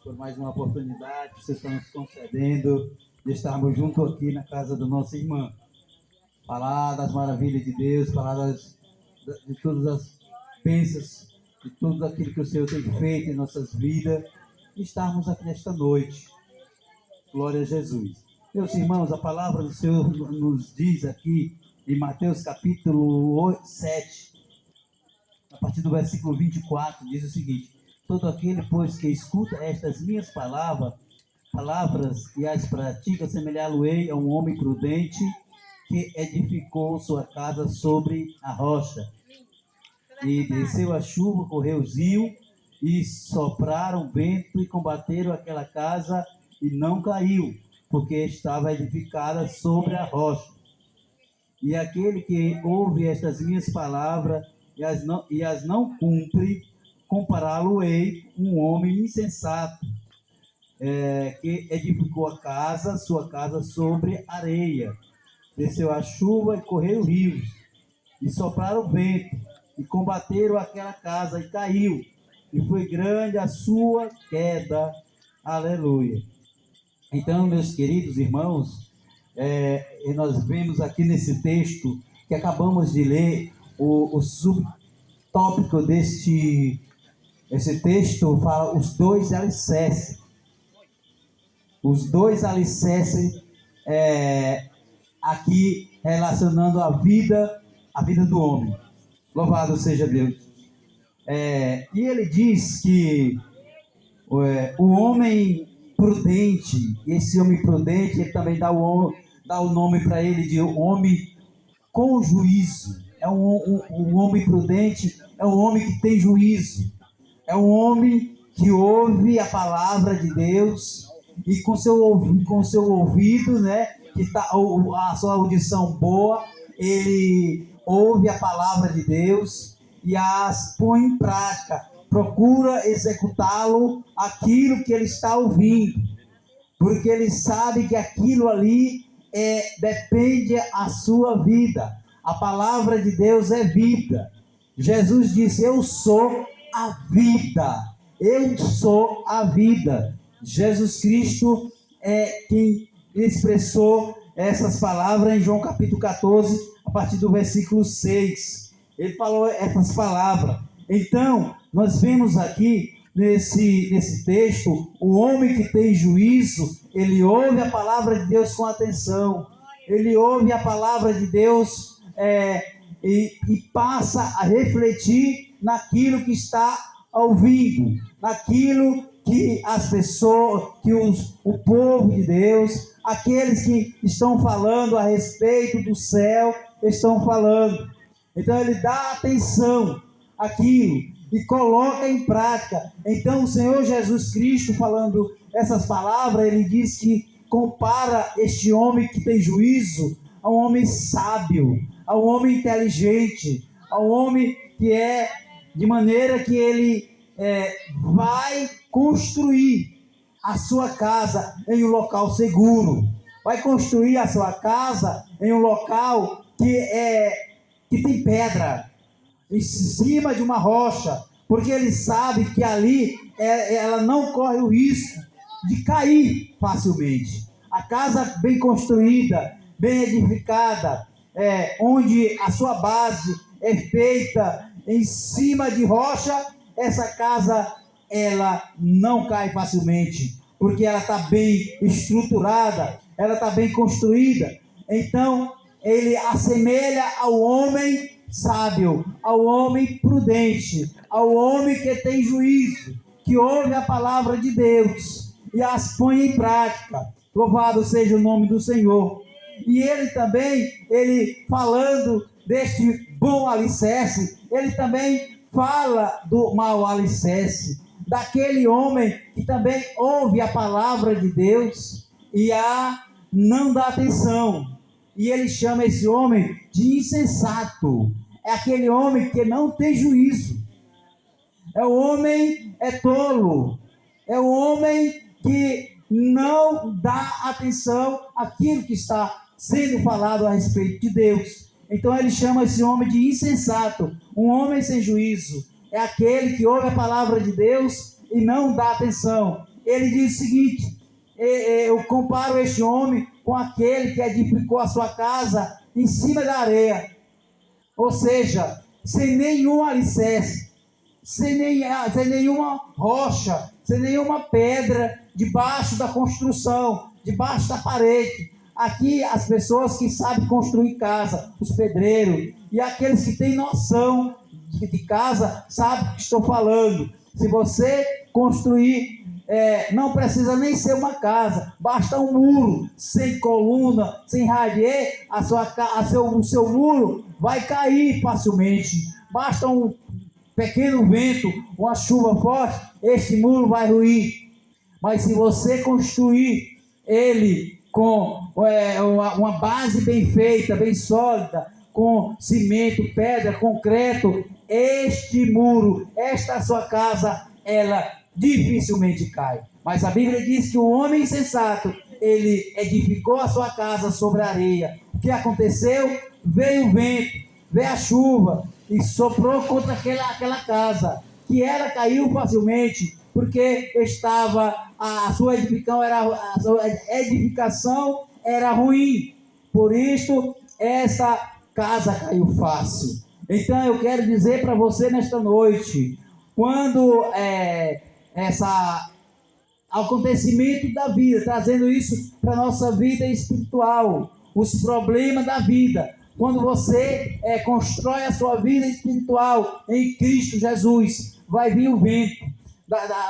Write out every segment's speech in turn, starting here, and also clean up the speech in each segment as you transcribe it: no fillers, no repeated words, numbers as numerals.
por mais uma oportunidade que vocês estão nos concedendo de estarmos juntos aqui na casa do nosso irmão. Falar das maravilhas de Deus, falar de todas as bênçãos, de tudo aquilo que o Senhor tem feito em nossas vidas, e estarmos aqui nesta noite. Glória a Jesus. Meus irmãos, a palavra do Senhor nos diz aqui em Mateus capítulo 7, a partir do versículo 24, diz o seguinte: todo aquele, pois, que escuta estas minhas palavras e as pratica, semelhá-lo-ei a um homem prudente que edificou sua casa sobre a rocha. E desceu a chuva, correu os rios, e sopraram o vento e combateram aquela casa, e não caiu, porque estava edificada sobre a rocha. E aquele que ouve estas minhas palavras e as não cumpre, compará-lo-ei um homem insensato, que edificou sua casa sobre areia. Desceu a chuva e correu rios, e sopraram o vento, e combateram aquela casa, e caiu, e foi grande a sua queda. Aleluia. Então, meus queridos irmãos, nós vemos aqui nesse texto que acabamos de ler, o subtópico esse texto fala os dois alicerces. Os dois alicerces aqui relacionando a vida do homem. Louvado seja Deus. E ele diz que o homem prudente, esse homem prudente, ele também dá o nome para ele de homem com juízo. Um homem prudente é um homem que tem juízo. É um homem que ouve a palavra de Deus e com seu ouvido, né, que está a sua audição boa, ele ouve a palavra de Deus e as põe em prática, procura executá-lo, aquilo que ele está ouvindo, porque ele sabe que aquilo ali depende a sua vida. A palavra de Deus é vida. Jesus disse: eu sou a vida. Eu sou a vida. Jesus Cristo é quem expressou essas palavras em João capítulo 14, a partir do versículo 6. Ele falou essas palavras. Então, nós vemos aqui nesse texto, o homem que tem juízo, ele ouve a palavra de Deus com atenção. Ele ouve a palavra de Deus e passa a refletir naquilo que está ouvindo, naquilo que as pessoas, o povo de Deus, aqueles que estão falando a respeito do céu, estão falando. Então ele dá atenção àquilo e coloca em prática. Então o Senhor Jesus Cristo, falando essas palavras, ele diz que compara este homem que tem juízo a um homem sábio, a um homem inteligente, a um homem que de maneira que ele vai construir a sua casa em um local seguro, vai construir a sua casa em um local que tem pedra, em cima de uma rocha, porque ele sabe que ali ela não corre o risco de cair facilmente. A casa bem construída, bem edificada, onde a sua base é feita em cima de rocha, essa casa ela não cai facilmente, porque ela está bem estruturada, ela está bem construída. Então ele assemelha ao homem sábio, ao homem prudente, ao homem que tem juízo, que ouve a palavra de Deus e as põe em prática. Louvado seja o nome do Senhor. E ele também, falando deste bom alicerce, ele também fala do mau alicerce, daquele homem que também ouve a palavra de Deus e não dá atenção. E ele chama esse homem de insensato. É aquele homem que não tem juízo. É o homem tolo. É o homem que não dá atenção àquilo que está sendo falado a respeito de Deus. Então ele chama esse homem de insensato, um homem sem juízo. É aquele que ouve a palavra de Deus e não dá atenção. ele diz o seguinte: eu comparo este homem com aquele que edificou a sua casa em cima da areia, ou seja, sem nenhum alicerce, sem nenhuma rocha, sem nenhuma pedra debaixo da construção, debaixo da parede. Aqui as pessoas que sabem construir casa, os pedreiros, e aqueles que têm noção de casa, sabem o que estou falando. Se você construir, não precisa nem ser uma casa, basta um muro, sem coluna, sem radier, o seu muro vai cair facilmente. Basta um pequeno vento, uma chuva forte, este muro vai ruir. Mas se você construir ele com uma base bem feita, bem sólida, com cimento, pedra, concreto, este muro, esta sua casa, ela dificilmente cai. Mas a Bíblia diz que o homem insensato, ele edificou a sua casa sobre a areia. O que aconteceu? Veio o vento, veio a chuva e soprou contra aquela casa, que ela caiu facilmente, porque a sua edificação era ruim. Por isso, essa casa caiu fácil. Então eu quero dizer para você nesta noite, quando acontecimento da vida, trazendo isso para a nossa vida espiritual, os problemas da vida, quando você constrói a sua vida espiritual em Cristo Jesus, vai vir o vento,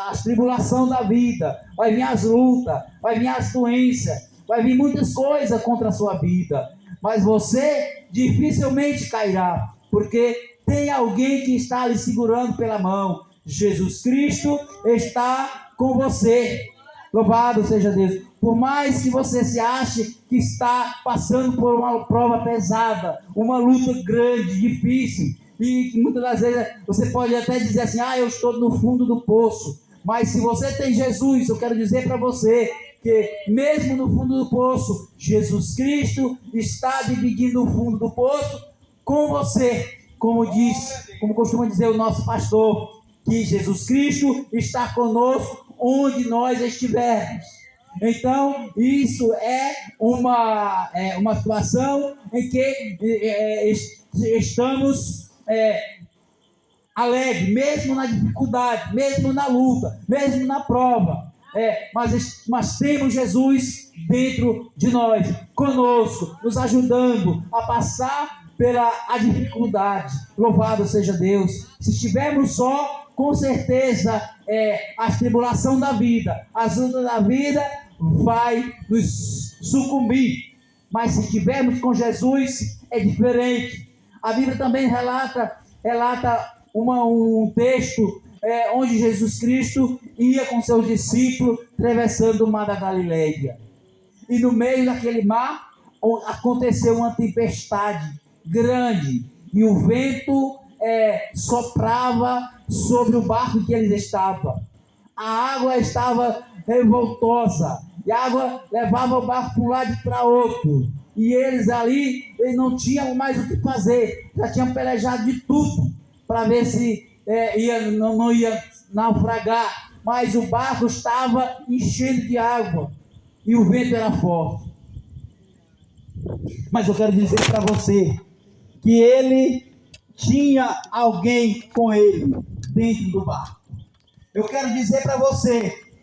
as tribulações da vida, vai vir as lutas, vai vir as doenças, vai vir muitas coisas contra a sua vida, mas você dificilmente cairá, porque tem alguém que está lhe segurando pela mão. Jesus Cristo está com você. Louvado seja Deus. Por mais que você se ache que está passando por uma prova pesada, uma luta grande, difícil, e que muitas das vezes você pode até dizer assim: eu estou no fundo do poço. Mas se você tem Jesus, eu quero dizer para você que mesmo no fundo do poço, Jesus Cristo está dividindo o fundo do poço com você. Como costuma dizer o nosso pastor, que Jesus Cristo está conosco onde nós estivermos. Então, isso é uma situação em que estamos alegres, mesmo na dificuldade, mesmo na luta, mesmo na prova. Mas temos Jesus dentro de nós, conosco, nos ajudando a passar pela dificuldade. Louvado seja Deus. Se estivermos só, com certeza a tribulação da vida, as lutas da vida vai nos sucumbir. Mas se estivermos com Jesus, é diferente. A Bíblia também relata um texto onde Jesus Cristo ia com seus discípulos atravessando o mar da Galileia. E no meio daquele mar aconteceu uma tempestade grande e o vento soprava sobre o barco que eles estavam. A água estava revoltosa e a água levava o barco para um lado e para outro. E eles não tinham mais o que fazer, já tinham pelejado de tudo para ver se não ia naufragar, mas o barco estava enchendo de água e o vento era forte. Mas eu quero dizer para você que ele tinha alguém com ele dentro do barco. Eu quero dizer para você